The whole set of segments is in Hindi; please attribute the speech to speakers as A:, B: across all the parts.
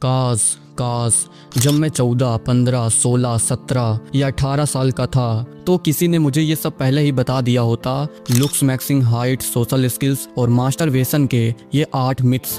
A: काश काश जब मैं 14, 15, 16, 17 या 18 साल का था तो किसी ने मुझे ये सब पहले ही बता दिया होता। Looks, maxing, height, social skills और मास्टरबेशन के ये 8 मिथ्स,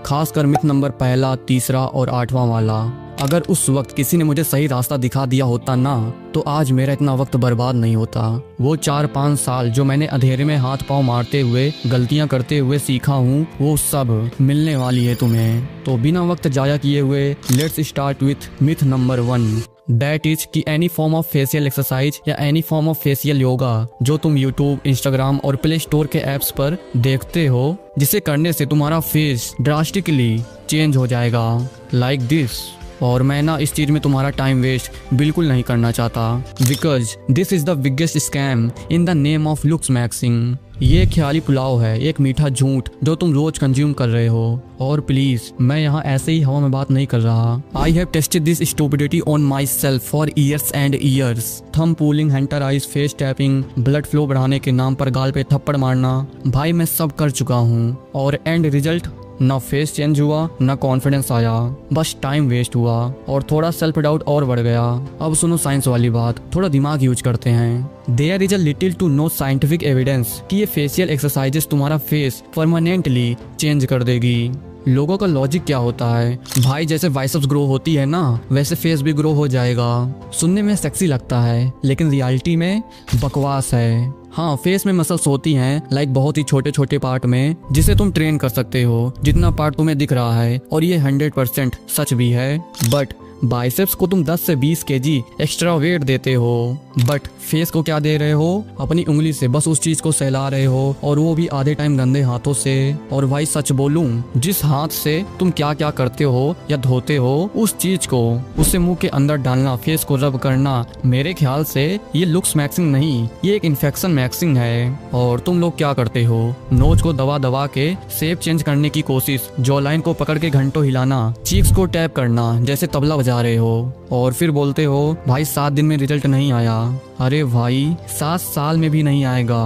A: खासकर मिथ नंबर 1, 3 और 8वां वाला। अगर उस वक्त किसी ने मुझे सही रास्ता दिखा दिया होता ना, तो आज मेरा इतना वक्त बर्बाद नहीं होता। वो 4-5 साल जो मैंने अंधेरे में हाथ पांव मारते हुए, गलतियां करते हुए सीखा हूँ, वो सब मिलने वाली है तुम्हें। तो बिना वक्त जाया किए हुए let's start with myth number 1। That is कि any form of facial exercise या any form of facial yoga जो तुम यूट्यूब, इंस्टाग्राम और प्ले स्टोर के ऐप्स पर देखते हो, जिसे करने से तुम्हारा फेस ड्रास्टिकली चेंज हो जाएगा लाइक दिस। और मैं ना इस चीज में तुम्हारा टाइम वेस्ट बिल्कुल नहीं करना चाहता, because this is the biggest scam in the name of looks maxing. ये ख्याली पुलाव है, एक मीठा झूठ जो तुम रोज कंज्यूम कर रहे हो। और प्लीज, मैं यहाँ ऐसे ही हवा में बात नहीं कर रहा। I have tested this stupidity on myself for years and years. Thumb pulling, hunter eyes, face tapping, blood flow बढ़ाने के नाम पर गाल पे थप्पड़ मारना, भाई मैं सब कर चुका हूँ। और एंड रिजल्ट, ना फेस चेंज हुआ, ना कॉन्फिडेंस आया, बस टाइम वेस्ट हुआ और थोड़ा सेल्फ डाउट और बढ़ गया। अब सुनो साइंस वाली बात, थोड़ा दिमाग यूज करते हैं। There is a little to no scientific evidence कि ये फेशियल एक्सरसाइजेस तुम्हारा फेस परमानेंटली चेंज कर देगी। लोगों का लॉजिक क्या होता है, भाई जैसे बाइसेप्स ग्रो होती है ना, वैसे फेस भी ग्रो हो जाएगा। सुनने में सेक्सी लगता है, लेकिन रियलिटी में बकवास है। हाँ, फेस में मसल्स होती हैं, लाइक बहुत ही छोटे छोटे पार्ट में, जिसे तुम ट्रेन कर सकते हो जितना पार्ट तुम्हें दिख रहा है, और ये 100% सच भी है। बट बाइसेप्स को तुम 10 से 20 केजी एक्स्ट्रा वेट देते हो, बट फेस को क्या दे रहे हो, अपनी उंगली से बस उस चीज को सहला रहे हो, और वो भी आधे टाइम गंदे हाथों से। और भाई सच बोलूं, जिस हाथ से तुम क्या क्या करते हो या धोते हो, उस चीज को उसे मुंह के अंदर डालना, फेस को रब करना, मेरे ख्याल से ये लुक्स मैक्सिंग नहीं, ये एक इन्फेक्शन मैक्सिंग है। और तुम लोग क्या करते हो, नोज को दबा दबा के शेप चेंज करने की कोशिश, जॉ लाइन को पकड़ के घंटों हिलाना, चीक्स को टैप करना जैसे तबला जा रहे हो, और फिर बोलते हो भाई 7 दिन में रिजल्ट नहीं आया। अरे भाई 7 साल में भी नहीं आएगा,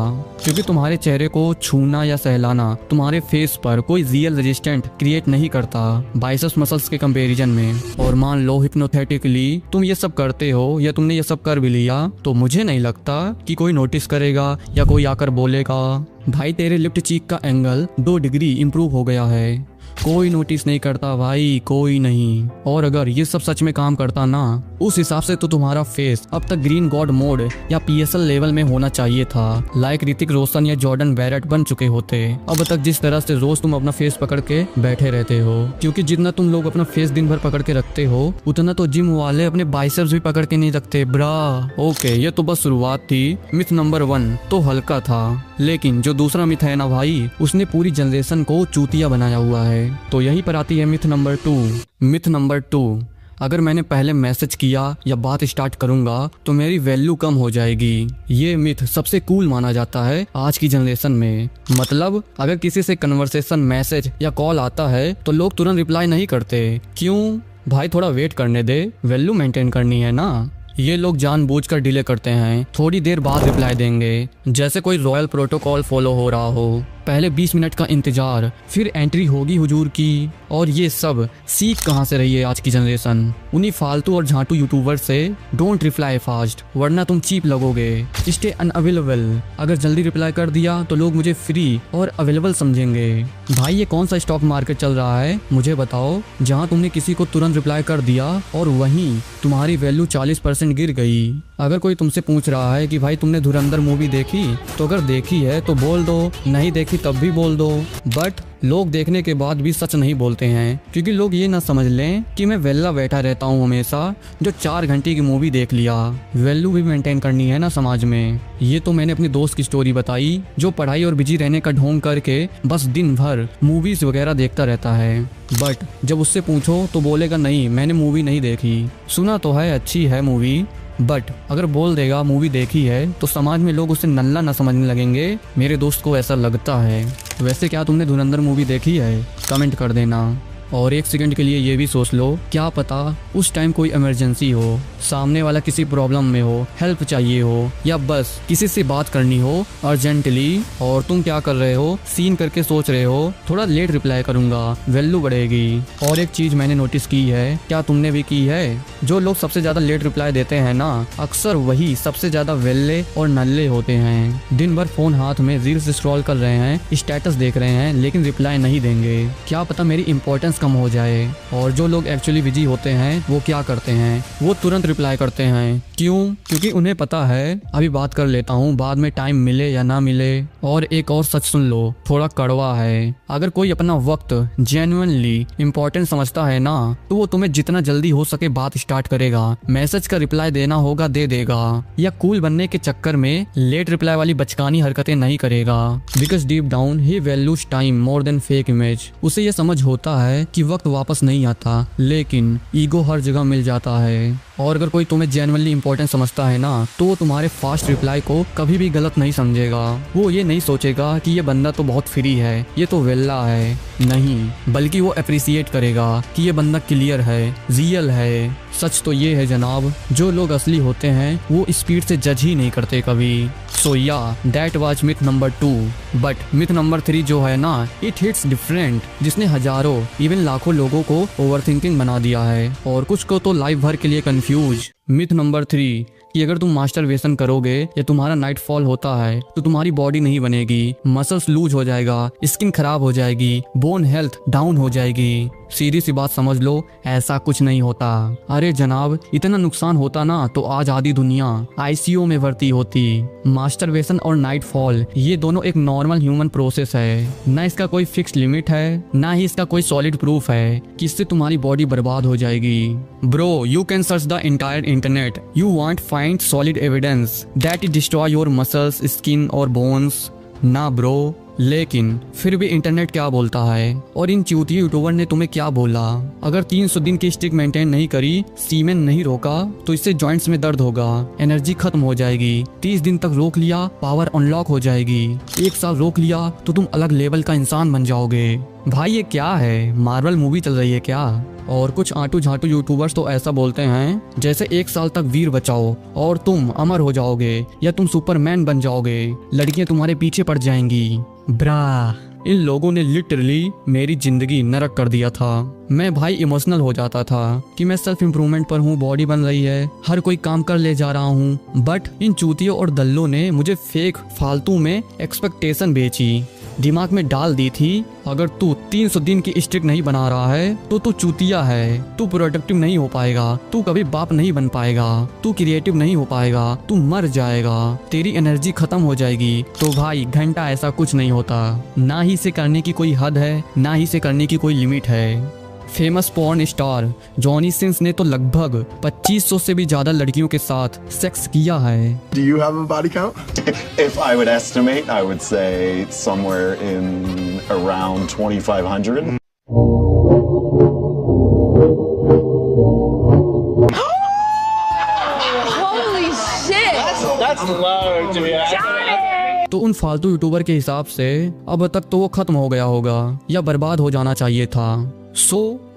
A: क्योंकि तुम्हारे चेहरे को छूना या सहलाना तुम्हारे फेस पर कोई रियल रेजिस्टेंट क्रिएट नहीं करता बाइसेप्स मसल्स के कंपैरिजन में। और मान लो हिप्नोथेटिकली तुम ये सब करते हो या तुमने ये सब कर भी लिया, तो मुझे नहीं लगता कि कोई नोटिस करेगा या कोई आकर बोलेगा भाई तेरे लेफ्ट चीक का एंगल 2 डिग्री इम्प्रूव हो गया है। कोई नोटिस नहीं करता भाई, कोई नहीं। और अगर ये सब सच में काम करता ना, उस हिसाब से तो तुम्हारा फेस अब तक ग्रीन गॉड मोड या PSL लेवल में होना चाहिए था, लाइक ऋतिक रोशन या जॉर्डन बैरेट बन चुके होते। अब तक जिस तरह से रोज तुम अपना फेस पकड़ के बैठे रहते हो, क्योंकि जितना तुम लोग अपना फेस दिन भर पकड़ के रखते हो, उतना तो जिम वाले अपने बाइसेप्स भी पकड़ के नहीं रखते ब्रा। ओके, ये तो बस शुरुआत थी। मिथ नंबर 1 तो हल्का था, लेकिन जो दूसरा मिथ है ना भाई, उसने पूरी जनरेशन को चूतिया बनाया हुआ है। तो यहीं पर आती है मिथ नंबर 2। मिथ नंबर 2, अगर मैंने पहले मैसेज किया या बात स्टार्ट करूंगा तो मेरी वैल्यू कम हो जाएगी। ये मिथ सबसे कूल माना जाता है आज की जनरेशन में। मतलब अगर किसी से कन्वर्सेशन, मैसेज या कॉल आता है तो लोग तुरंत रिप्लाई नहीं करते। क्यों भाई, थोड़ा वेट करने दे, वैल्यू मेंटेन करनी है ना। ये लोग जानबूझकर डिले करते हैं, थोड़ी देर बाद रिप्लाई देंगे, जैसे कोई रॉयल प्रोटोकॉल फॉलो हो रहा हो। पहले 20 मिनट का इंतजार, फिर एंट्री होगी हुजूर की। और ये सब सीख कहाँ से रही है आज की जनरेशन? उन्हीं फालतू और झांटू यूट्यूबर से। डोंट रिप्लाई फास्ट, वरना तुम चीप लगोगे। स्टे अनअवेलेबल, अगर जल्दी रिप्लाई कर दिया तो लोग मुझे फ्री और अवेलेबल समझेंगे। भाई ये कौन सा स्टॉक मार्केट चल रहा है मुझे बताओ, जहाँ तुमने किसी को तुरंत रिप्लाई कर दिया और वहीं तुम्हारी वैल्यू 40% गिर गई। अगर कोई तुमसे पूछ रहा है कि भाई तुमने धुरंधर मूवी देखी, तो अगर देखी है तो बोल दो, नहीं देखी तब भी बोल दो। बट लोग देखने के बाद भी सच नहीं बोलते हैं, क्योंकि लोग ये ना समझ लें कि मैं वेला बैठा रहता हूँ हमेशा, जो 4 घंटे की मूवी देख लिया। वैल्यू भी मेंटेन करनी है ना समाज में। ये तो मैंने अपनी दोस्त की स्टोरी बताई, जो पढ़ाई और बिजी रहने का ढोंग करके बस दिन भर मूवीज वगैरह देखता रहता है। बट जब उससे पूछो तो बोलेगा नहीं, मैंने मूवी नहीं देखी। सुना तो है अच्छी है मूवी, बट अगर बोल देगा मूवी देखी है तो समाज में लोग उसे नल्ला न समझने लगेंगे। मेरे दोस्त को ऐसा लगता है। वैसे क्या तुमने धुरंधर मूवी देखी है? कमेंट कर देना। और एक सेकंड के लिए ये भी सोच लो, क्या पता उस टाइम कोई इमरजेंसी हो, सामने वाला किसी प्रॉब्लम में हो, हेल्प चाहिए हो, या बस किसी से बात करनी हो अर्जेंटली, और तुम क्या कर रहे हो, सीन करके सोच रहे हो थोड़ा लेट रिप्लाई करूंगा, वैल्यू बढ़ेगी। और एक चीज मैंने नोटिस की है, क्या तुमने भी की है, जो लोग सबसे ज्यादा लेट रिप्लाई देते हैं ना, अक्सर वही सबसे ज्यादा वेल्ले और नल्ले होते हैं। दिन भर फोन हाथ में रील्स स्क्रॉल कर रहे हैं, स्टेटस देख रहे हैं, लेकिन रिप्लाई नहीं देंगे, क्या पता मेरी इंपॉर्टेंस कम हो जाए। और जो लोग एक्चुअली बिजी होते हैं वो क्या करते हैं, वो तुरंत रिप्लाई करते हैं। क्यों? क्योंकि उन्हें पता है अभी बात कर लेता हूँ, बाद में टाइम मिले या ना मिले। और एक और सच सुन लो, थोड़ा कड़वा है, अगर कोई अपना वक्त जेन्युइनली इंपॉर्टेंट समझता है ना, तो वो तुम्हें जितना जल्दी हो सके बात स्टार्ट करेगा, मैसेज का रिप्लाई देना होगा दे देगा, या कूल बनने के चक्कर में लेट रिप्लाई वाली बचकानी हरकतें नहीं करेगा। Because deep down he values time more than fake image. उसे ये समझ होता है कि वक्त वापस नहीं आता, लेकिन ईगो हर जगह मिल जाता है। और अगर कोई तुम्हें जेन्युइनली इंपॉर्टेंट समझता है ना, तो वो तुम्हारे फास्ट रिप्लाई को कभी भी गलत नहीं समझेगा। वो ये नहीं सोचेगा कि ये बंदा तो बहुत फ्री है, ये तो वेल्ला है, नहीं, बल्कि वो अप्रिसिएट करेगा कि ये बंदा क्लियर है, रियल है। सच तो ये है जनाब, जो लोग असली होते हैं वो स्पीड से जज ही नहीं करते कभी। सो या that was myth number 2। But myth number 3 जो है ना, इट हिट्स डिफरेंट, जिसने हजारों इवन लाखों लोगों को ओवरथिंकिंग बना दिया है, और कुछ को तो लाइफ भर के लिए कंफ्यूज। मिथ नंबर 3 कि अगर तुम मास्टरबेशन करोगे या तुम्हारा नाइट फॉल होता है तो तुम्हारी बॉडी नहीं बनेगी, मसल्स लूज हो जाएगा, स्किन खराब हो जाएगी, बोन हेल्थ डाउन हो जाएगी। सीधी सी बात समझ लो, ऐसा कुछ नहीं होता। अरे जनाब, इतना नुकसान होता ना तो आज आधी दुनिया आईसीयू में भर्ती होती। मास्टरबेशन और नाइट फॉल ये दोनों एक नॉर्मल ह्यूमन प्रोसेस है, ना इसका कोई फिक्स लिमिट है, ना ही इसका कोई सॉलिड प्रूफ है कि इससे तुम्हारी बॉडी बर्बाद हो जाएगी। Bro, you can search the entire internet, you want find solid evidence that it destroy your muscles, skin और बोन्स। ना ब्रो, लेकिन फिर भी इंटरनेट क्या बोलता है, और इन चूतिया यूट्यूबर ने तुम्हें क्या बोला। अगर 300 दिन की स्टिक मेंटेन नहीं करी, सीमेन नहीं रोका, तो इससे जॉइंट्स में दर्द होगा, एनर्जी खत्म हो जाएगी। 30 दिन तक रोक लिया, पावर अनलॉक हो जाएगी। 1 साल रोक लिया तो तुम अलग लेवल का इंसान बन जाओगे। भाई ये क्या है, मार्वल मूवी चल रही है क्या? और कुछ आंटू झाटू यूट्यूबर्स तो ऐसा बोलते हैं जैसे 1 साल तक वीर बचाओ और तुम अमर हो जाओगे, या तुम सुपरमैन बन जाओगे, लड़कियां तुम्हारे पीछे पड़ जाएंगी। ब्रा, इन लोगों ने लिटरली मेरी जिंदगी नरक कर दिया था। मैं भाई इमोशनल हो जाता था कि मैं सेल्फ इम्प्रूवमेंट पर हूँ, बॉडी बन रही है, हर कोई काम कर ले जा रहा हूँ, बट इन चूतियों और दल्लों ने मुझे फेक फालतू में एक्सपेक्टेशन बेची, दिमाग में डाल दी थी अगर तू 300 दिन की स्ट्रिक नहीं बना रहा है तो तू चूतिया है, तू प्रोडक्टिव नहीं हो पाएगा, तू कभी बाप नहीं बन पाएगा, तू क्रिएटिव नहीं हो पाएगा, तू मर जाएगा, तेरी एनर्जी खत्म हो जाएगी। तो भाई घंटा ऐसा कुछ नहीं होता, ना ही इसे करने की कोई हद है, ना ही इसे करने की कोई लिमिट है। Famous porn star Johnny Sins ने तो लगभग 2500 से भी ज्यादा लड़कियों के साथ सेक्स किया है।
B: Do you have a body count?
C: If I would estimate, I would say somewhere in around 2,500.
D: Holy shit!
C: That's low to be accurate.
A: तो उन फालतू यूट्यूबर के हिसाब से अब तक तो वो खत्म हो गया होगा या बर्बाद हो जाना चाहिए था।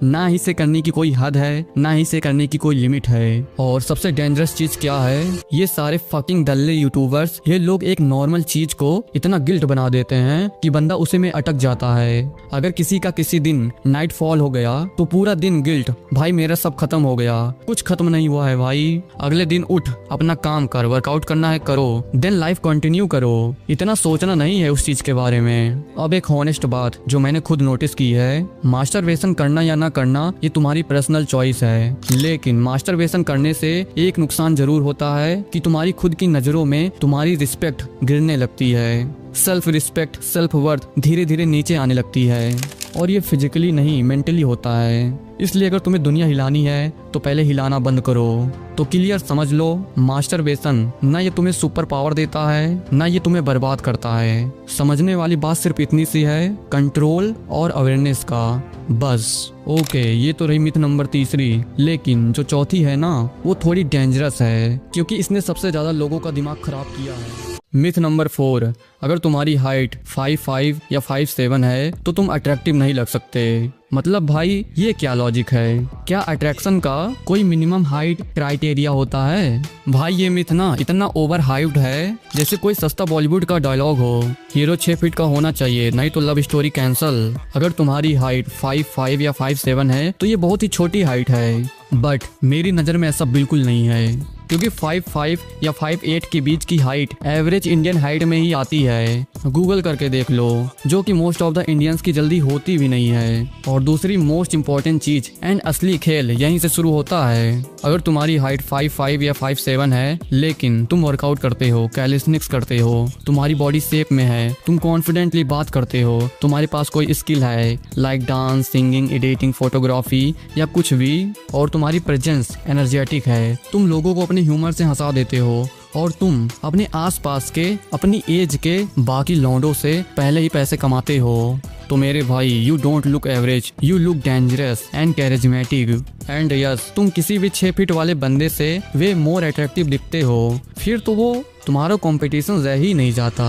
A: ना ही इसे करने की कोई हद है, ना ही इसे करने की कोई लिमिट है। और सबसे डेंजरस चीज क्या है, ये सारे फकिंग दल्ले यूट्यूबर्स, ये लोग एक नॉर्मल चीज को इतना गिल्ट बना देते हैं कि बंदा उसे में अटक जाता है। अगर किसी का किसी दिन नाइट फॉल हो गया तो पूरा दिन गिल्ट, भाई मेरा सब खत्म हो गया। कुछ खत्म नहीं हुआ है भाई, अगले दिन उठ, अपना काम कर, वर्कआउट करना है करो, देन लाइफ कंटिन्यू करो, इतना सोचना नहीं है उस चीज के बारे में। अब एक हॉनेस्ट बात जो मैंने खुद नोटिस की है, मास्टरबेशन करना या ना करना ये तुम्हारी पर्सनल चॉइस है, लेकिन मास्टरबेशन करने से एक नुकसान जरूर होता है कि तुम्हारी खुद की नजरों में तुम्हारी रिस्पेक्ट गिरने लगती है। सेल्फ रिस्पेक्ट, सेल्फ वर्थ धीरे धीरे नीचे आने लगती है, और ये फिजिकली नहीं मेंटली होता है। इसलिए अगर तुम्हें दुनिया हिलानी है तो पहले हिलाना बंद करो। तो क्लियर समझ लो, मास्टरबेशन ना ये तुम्हें सुपर पावर देता है, ना ये तुम्हें बर्बाद करता है। समझने वाली बात सिर्फ इतनी सी है, कंट्रोल और अवेयरनेस का, बस। ओके, ये तो रही मिथ नंबर 3, लेकिन जो चौथी है ना वो थोड़ी डेंजरस है, क्योंकि इसने सबसे ज्यादा लोगों का दिमाग खराब किया है। मिथ नंबर 4, अगर तुम्हारी हाइट 5'5" या 5'7" है तो तुम अट्रैक्टिव नहीं लग सकते। मतलब भाई ये क्या लॉजिक है? क्या अट्रैक्शन का कोई मिनिमम हाइट क्राइटेरिया होता है? भाई ये मिथ ना इतना ओवर हाइप्ड है जैसे कोई सस्ता बॉलीवुड का डायलॉग हो, हीरो 6 फीट का होना चाहिए नहीं तो लव स्टोरी कैंसल। अगर तुम्हारी हाइट 5'5" या 5'7" है तो ये बहुत ही छोटी हाइट है, बट मेरी नज़र में ऐसा बिल्कुल नहीं है, क्योंकि 5'5" या 5'8" के बीच की हाइट एवरेज इंडियन हाइट में ही आती है। गूगल करके देख लो, जो कि मोस्ट ऑफ द इंडियंस की जल्दी होती भी नहीं है। और दूसरी मोस्ट इंपॉर्टेंट चीज एंड असली खेल यहीं से शुरू होता है। अगर तुम्हारी हाइट 5'5" या 5'7" है लेकिन तुम वर्कआउट करते हो, कैलिस्टिक्स करते हो, तुम्हारी बॉडी शेप में है, तुम कॉन्फिडेंटली बात करते हो, तुम्हारे पास कोई स्किल है like dance, singing, editing, photography या कुछ भी, और तुम्हारी प्रेजेंस एनर्जेटिक है, तुम लोगों को अपने ह्यूमर से हंसा देते हो, और तुम अपने आसपास के अपनी एज के बाकी लौंडों से पहले ही पैसे कमाते हो, तो मेरे भाई you don't look average, you look dangerous and charismatic. And yes, तुम किसी भी 6 फीट वाले बंदे से वे मोर अट्रैक्टिव दिखते हो, फिर तो वो तुम्हारा कंपटीशन रह ही नहीं जाता।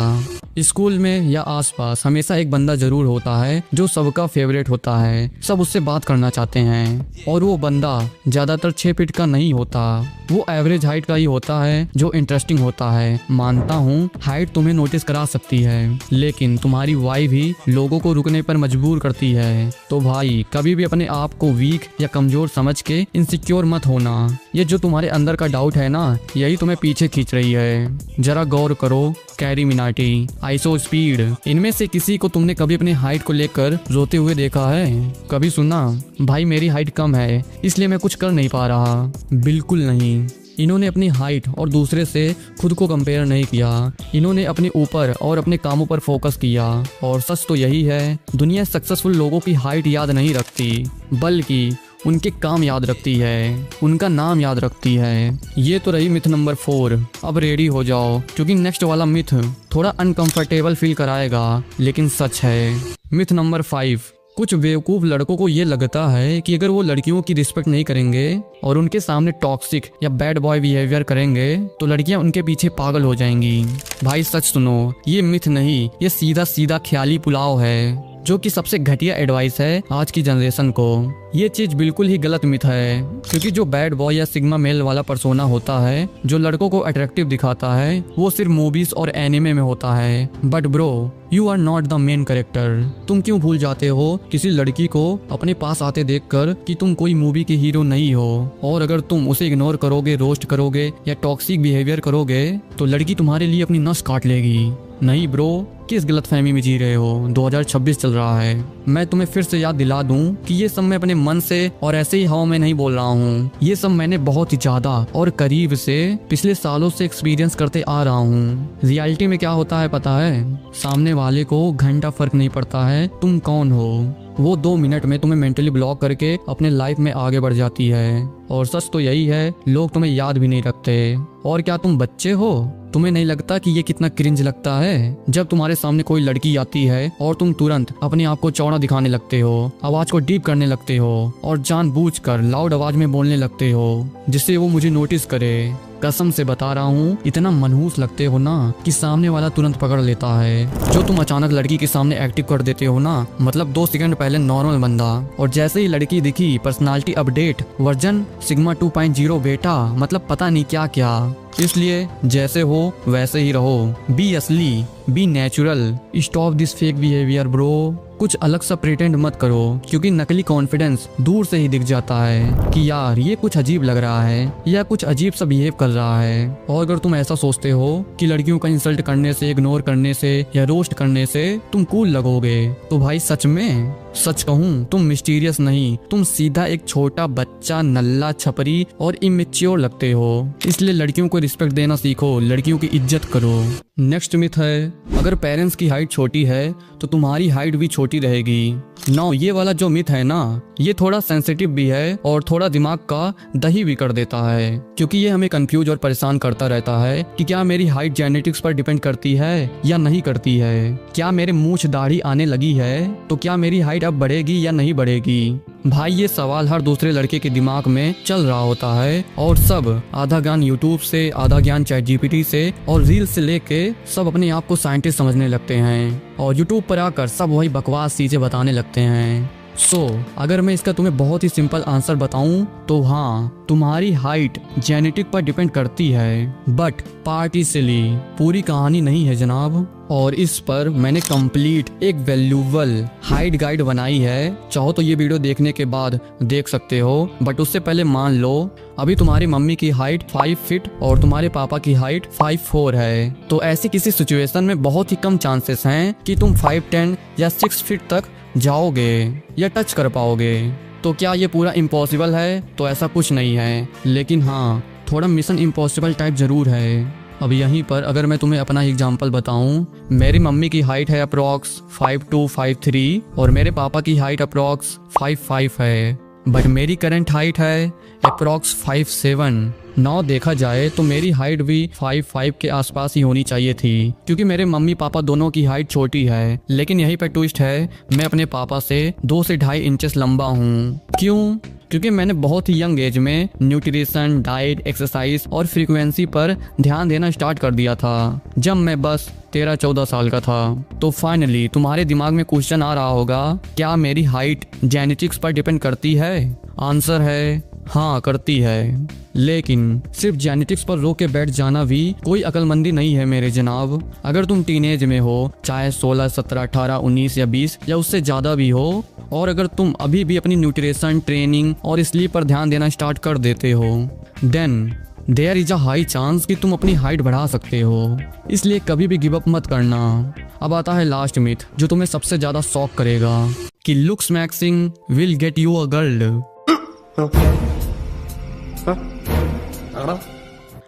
A: स्कूल में या आसपास हमेशा एक बंदा जरूर होता है जो सबका फेवरेट होता है, सब उससे बात करना चाहते हैं, और वो बंदा ज्यादातर 6 फीट का नहीं होता, वो एवरेज हाइट का ही होता है जो इंटरेस्टिंग होता है। मानता हूँ हाइट तुम्हें नोटिस करा सकती है, लेकिन तुम्हारी वाइब ही लोगों को रुकने पर मजबूर करती है। तो भाई कभी भी अपने आप को वीक या कमजोर समझ के इनसिक्योर मत होना। ये जो तुम्हारे अंदर का डाउट है ना, यही तुम्हें पीछे खींच रही है। जरा गौर करो, कैरी मिनाटी, आइसो स्पीड, इनमें से किसी को तुमने कभी अपनी हाइट को लेकर रोते हुए देखा है? कभी सुना भाई मेरी हाइट कम है इसलिए मैं कुछ कर नहीं पा रहा? बिल्कुल नहीं। इन्होंने अपनी हाइट और दूसरे से खुद को कंपेयर नहीं किया, इन्होंने अपने ऊपर और अपने कामों पर फोकस किया। और सच तो यही है, दुनिया सक्सेसफुल लोगों की हाइट याद नहीं रखती, बल्कि उनके काम याद रखती है, उनका नाम याद रखती है। ये तो रही मिथ नंबर 4। अब रेडी हो जाओ, क्योंकि नेक्स्ट वाला मिथ थोड़ा अनकंफर्टेबल फील कराएगा, लेकिन सच है। Myth number 5। कुछ बेवकूफ लड़कों को ये लगता है कि अगर वो लड़कियों की रिस्पेक्ट नहीं करेंगे और उनके सामने टॉक्सिक या बैड बॉय बिहेवियर करेंगे तो लड़कियां उनके पीछे पागल हो जाएंगी। भाई सच सुनो, ये मिथ नहीं, ये सीधा सीधा ख्याली पुलाव है, जो कि सबसे घटिया एडवाइस है आज की जनरेशन को। ये चीज बिल्कुल ही गलत मिथ है, क्योंकि जो बैड बॉय या सिग्मा मेल वाला पर्सोना होता है जो लड़कों को अट्रैक्टिव दिखाता है, वो सिर्फ मूवीज और एनिमे में होता है। But bro, you are not the main character. तुम क्यों भूल जाते हो किसी लड़की को अपने पास आते देखकर कि तुम कोई मूवी के हीरो नहीं हो? और अगर तुम उसे इग्नोर करोगे, रोस्ट करोगे या टॉक्सिक बिहेवियर करोगे तो लड़की तुम्हारे लिए अपनी नस काट लेगी। नहीं ब्रो, किस गलतफहमी में जी रहे हो? 2026 चल रहा है। मैं तुम्हें फिर से याद दिला दूं कि ये सब मैं अपने मन से और ऐसे ही हवा में नहीं बोल रहा हूँ। ये सब मैंने बहुत ही ज्यादा और करीब से पिछले सालों से एक्सपीरियंस करते आ रहा हूँ। रियलिटी में क्या होता है पता है? सामने वाले को घंटा फर्क नहीं पड़ता है तुम कौन हो, वो 2 मिनट में तुम्हें मेंटली ब्लॉक करके अपने लाइफ में आगे बढ़ जाती है। और सच तो यही है, लोग तुम्हें याद भी नहीं रखते। और क्या तुम बच्चे हो? तुम्हें नहीं लगता कि ये कितना क्रिंज लगता है जब तुम्हारे सामने कोई लड़की आती है और तुम तुरंत अपने आप को चौड़ा दिखाने लगते हो, आवाज को डीप करने लगते हो और जानबूझकर लाउड आवाज में बोलने लगते हो जिससे वो मुझे नोटिस करे। कसम से बता रहा हूँ, इतना मनहूस लगते हो ना कि सामने वाला तुरंत पकड़ लेता है। जो तुम अचानक लड़की के सामने एक्टिव कर देते हो ना, मतलब 2 सेकंड पहले नॉर्मल बंदा और जैसे ही लड़की दिखी पर्सनालिटी अपडेट वर्जन सिग्मा 2.0 बेटा, मतलब पता नहीं क्या क्या। इसलिए जैसे हो वैसे ही रहो, बी असली, be natural, stop this fake behaviour bro. कुछ अलग सा प्रिटेंड मत करो, क्योंकि नकली कॉन्फिडेंस दूर से ही दिख जाता है कि यार ये कुछ अजीब लग रहा है या कुछ अजीब सा बिहेव कर रहा है। और अगर तुम ऐसा सोचते हो कि लड़कियों का इंसल्ट करने से, इग्नोर करने से या रोस्ट करने से तुम कूल लगोगे, तो भाई सच में सच कहूँ तुम मिस्टीरियस नहीं, तुम सीधा एक छोटा बच्चा, नल्ला, छपरी और इमेच्योर लगते हो। इसलिए लड़कियों को रिस्पेक्ट देना सीखो, लड़कियों की इज्जत करो। नेक्स्ट मिथ है, अगर पेरेंट्स की हाइट छोटी है तो तुम्हारी हाइट भी छोटी रहेगी। नो, ये वाला जो मिथ है ना, ये थोड़ा सेंसिटिव भी है और थोड़ा दिमाग का दही भी कर देता है, क्योंकि ये हमें कंफ्यूज और परेशान करता रहता है कि क्या मेरी हाइट जेनेटिक्स पर डिपेंड करती है या नहीं करती है। क्या मेरे मूंछ दाढ़ी आने लगी है तो क्या मेरी हाइट अब बढ़ेगी या नहीं बढ़ेगी? भाई ये सवाल हर दूसरे लड़के के दिमाग में चल रहा होता है, और सब आधा ज्ञान यूट्यूब से, आधा ज्ञान ChatGPT से और रील से लेके सब अपने आप को साइंटिस्ट समझने लगते हैं और यूट्यूब पर आकर सब वही बकवास चीजें बताने लगते हैं। अगर मैं इसका तुम्हें बहुत ही सिंपल आंसर बताऊं तो हाँ, तुम्हारी हाइट जेनेटिक पर डिपेंड करती है, बट पार्टिकली पूरी कहानी नहीं है जनाब। और इस पर मैंने कंप्लीट एक वैल्यूएबल हाइट गाइड बनाई है, चाहो तो ये वीडियो देखने के बाद देख सकते हो। बट उससे पहले मान लो अभी तुम्हारी मम्मी की हाइट 5 फीट और तुम्हारे पापा की हाइट 5'4" है, तो ऐसी किसी सिचुएशन में बहुत ही कम चांसेस हैं कि तुम 5'10" या 6 फीट तक जाओगे या टच कर पाओगे। तो क्या ये पूरा इम्पॉसिबल है? तो ऐसा कुछ नहीं है, लेकिन हाँ, थोड़ा मिशन इम्पॉसिबल टाइप जरूर है। अब यहीं पर अगर मैं तुम्हें अपना एग्जांपल बताऊं, मेरी मम्मी की हाइट है अप्रॉक्स 5'2", 5'3" और मेरे पापा की हाइट अप्रॉक्स 5'5" है, बट मेरी करंट हाइट है अप्रॉक्स 5'7". नाउ देखा जाए तो मेरी हाइट भी 5'5" के आसपास ही होनी चाहिए थी, क्योंकि मेरे मम्मी पापा दोनों की हाइट छोटी है। लेकिन यहीं पर ट्विस्ट है, मैं अपने पापा से 2 से 2.5 इंचेस लंबा हूँ। क्यों? क्योंकि मैंने बहुत ही यंग एज में न्यूट्रिशन, डाइट, एक्सरसाइज और फ्रीक्वेंसी पर ध्यान देना स्टार्ट कर दिया था, जब मैं बस 13-14 साल का था। तो फाइनली तुम्हारे दिमाग में क्वेश्चन आ रहा होगा, क्या मेरी हाइट जेनेटिक्स पर डिपेंड करती है? आंसर है हाँ, करती है। लेकिन सिर्फ जेनेटिक्स पर रोक के बैठ जाना भी कोई अक्लमंदी नहीं है मेरे जनाब। अगर तुम टीनेज में हो, चाहे 16, 17, 18, 19 या 20 या उससे ज्यादा भी हो, और अगर तुम अभी भी अपनी न्यूट्रिशन, ट्रेनिंग और स्लीप पर ध्यान देना स्टार्ट कर देते हो, then there is a high chance कि तुम अपनी हाइट बढ़ा सकते हो। इसलिए कभी भी गिव अप मत करना। अब आता है लास्ट मिथ, जो तुम्हें सबसे ज्यादा शॉक करेगा, कि looks maxing will get you a girl.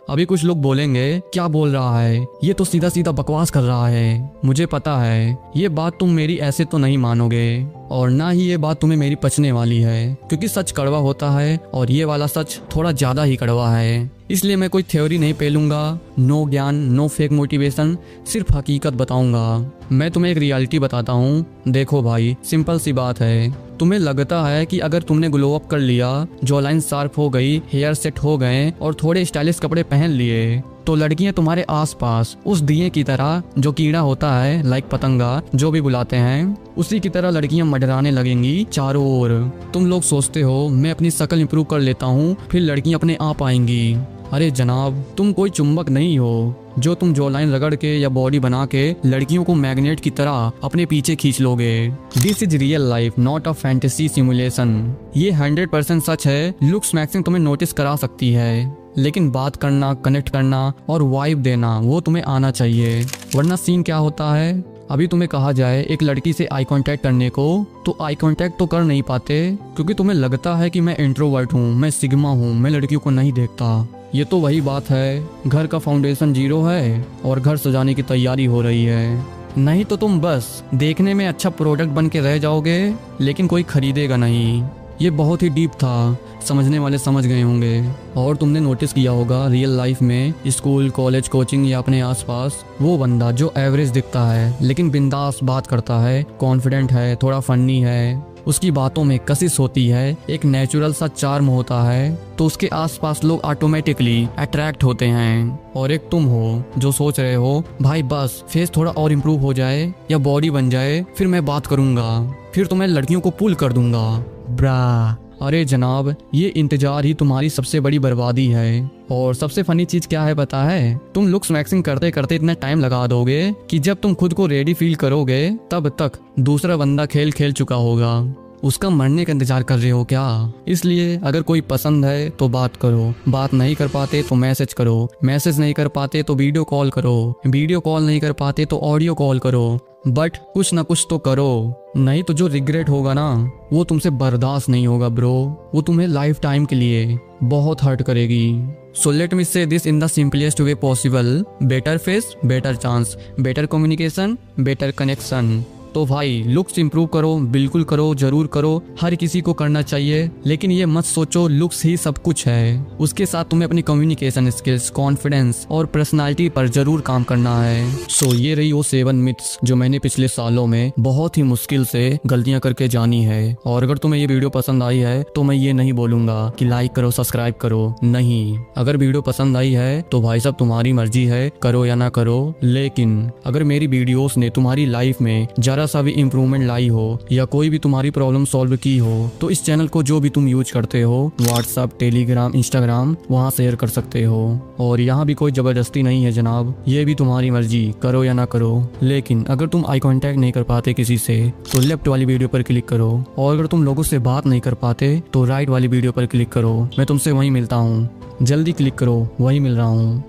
A: अभी कुछ लोग बोलेंगे, क्या बोल रहा है, ये तो सीधा सीधा बकवास कर रहा है। मुझे पता है ये बात तुम मेरी ऐसे तो नहीं मानोगे, और ना ही ये बात तुम्हें मेरी पचने वाली है, क्योंकि सच कड़वा होता है और ये वाला सच थोड़ा ज्यादा ही कड़वा है। इसलिए मैं कोई थ्योरी नहीं पेलूंगा, नो ज्ञान, नो फेक मोटिवेशन, सिर्फ हकीकत बताऊंगा। मैं तुम्हें एक रियलिटी बताता हूँ। देखो भाई, सिंपल सी बात है, तुम्हें लगता है कि अगर तुमने ग्लो अप कर लिया, जॉ लाइन शार्प हो गई, हेयर सेट हो गए और थोड़े स्टाइलिश कपड़े पहन लिए, तो लड़कियां तुम्हारे आसपास उस दिए की तरह, जो कीड़ा होता है, लाइक पतंगा, जो भी बुलाते हैं, उसी की तरह लड़कियां मंडराने लगेंगी चारों ओर। तुम लोग सोचते हो मैं अपनी शक्ल इंप्रूव कर लेता हूँ, फिर लड़कियां अपने आप आएंगी। अरे जनाब, तुम कोई चुंबक नहीं हो जो तुम जॉ लाइन रगड़ के या बॉडी बना के लड़कियों को मैग्नेट की तरह अपने पीछे खींच लोगे। This is real life, not a fantasy simulation. ये 100% सच है। लुक्स मैक्सिंग तुम्हें नोटिस करा सकती है, लेकिन बात करना, कनेक्ट करना और वाइब देना, वो तुम्हें आना चाहिए। वरना सीन क्या होता है, अभी तुम्हें कहा जाए एक लड़की से आई कांटेक्ट करने को, तो आई कांटेक्ट तो कर नहीं पाते, क्योंकि तुम्हें लगता है कि मैं इंट्रोवर्ट हूँ, मैं सिग्मा हूँ, मैं लड़कियों को नहीं देखता। ये तो वही बात है, घर का फाउंडेशन 0 है और घर सजाने की तैयारी हो रही है। नहीं तो तुम बस देखने में अच्छा प्रोडक्ट बन के रह जाओगे, लेकिन कोई खरीदेगा नहीं। ये बहुत ही डीप था, समझने वाले समझ गए होंगे। और तुमने नोटिस किया होगा, रियल लाइफ में स्कूल, कॉलेज, कोचिंग या अपने आसपास, वो बंदा जो एवरेज दिखता है लेकिन बिंदास बात करता है, कॉन्फिडेंट है, थोड़ा फनी है, उसकी बातों में कशिश होती है, एक नेचुरल सा चार्म होता है, तो उसके आसपास लोग ऑटोमेटिकली अट्रैक्ट होते हैं। और एक तुम हो जो सोच रहे हो, भाई बस फेस थोड़ा और इम्प्रूव हो जाए या बॉडी बन जाए, फिर मैं बात करूंगा, फिर तो मैं लड़कियों को पुल कर दूंगा। ब्रा, अरे जनाब, ये इंतजार ही तुम्हारी सबसे बड़ी बर्बादी है। और सबसे फनी चीज क्या है पता है, तुम लुक्स मैक्सिंग करते करते इतना टाइम लगा दोगे कि जब तुम खुद को रेडी फील करोगे, तब तक दूसरा बंदा खेल खेल चुका होगा। उसका मरने का इंतजार कर रहे हो क्या? इसलिए अगर कोई पसंद है तो बात करो, बात नहीं कर पाते तो मैसेज करो, मैसेज नहीं कर पाते तो वीडियो कॉल करो, वीडियो कॉल नहीं कर पाते तो ऑडियो कॉल करो, बट कुछ ना कुछ तो करो। नहीं तो जो रिग्रेट होगा ना, वो तुमसे बर्दाश्त नहीं होगा ब्रो, वो तुम्हें लाइफ टाइम के लिए बहुत हर्ट करेगी। So let me say this in the simplest way possible, better face, better chance, better communication, better connection। तो भाई लुक्स इंप्रूव करो, बिल्कुल करो, जरूर करो, हर किसी को करना चाहिए, लेकिन ये मत सोचो लुक्स ही सब कुछ है। उसके साथ तुम्हें अपनी कम्युनिकेशन स्किल्स, कॉन्फिडेंस और पर्सनालिटी पर जरूर काम करना है। सो ये रही वो 7 मिथ्स जो मैंने पिछले सालों में बहुत ही मुश्किल से गलतियां करके जानी है। और अगर तुम्हें ये वीडियो पसंद आई है तो मैं ये नहीं बोलूंगा कि लाइक करो, सब्सक्राइब करो, नहीं। अगर वीडियो पसंद आई है तो भाई साहब तुम्हारी मर्जी है, करो या ना करो, लेकिन अगर मेरी वीडियोस ने तुम्हारी लाइफ में जरा सा भी इम्प्रूवमेंट लाई हो या कोई भी तुम्हारी प्रॉब्लम सॉल्व की हो तो इस चैनल को जो भी तुम यूज करते हो व्हाट्सएप, टेलीग्राम, इंस्टाग्राम, वहाँ शेयर कर सकते हो। और यहाँ भी कोई जबरदस्ती नहीं है जनाब, ये भी तुम्हारी मर्जी, करो या ना करो। लेकिन अगर तुम आई कांटेक्ट नहीं कर पाते किसी से तो लेफ्ट वाली वीडियो पर क्लिक करो, और अगर तुम लोगों से बात नहीं कर पाते तो राइट वाली वीडियो पर क्लिक करो। मैं तुमसे वहीं मिलता हूँ, जल्दी क्लिक करो, वहीं मिल रहा हूँ।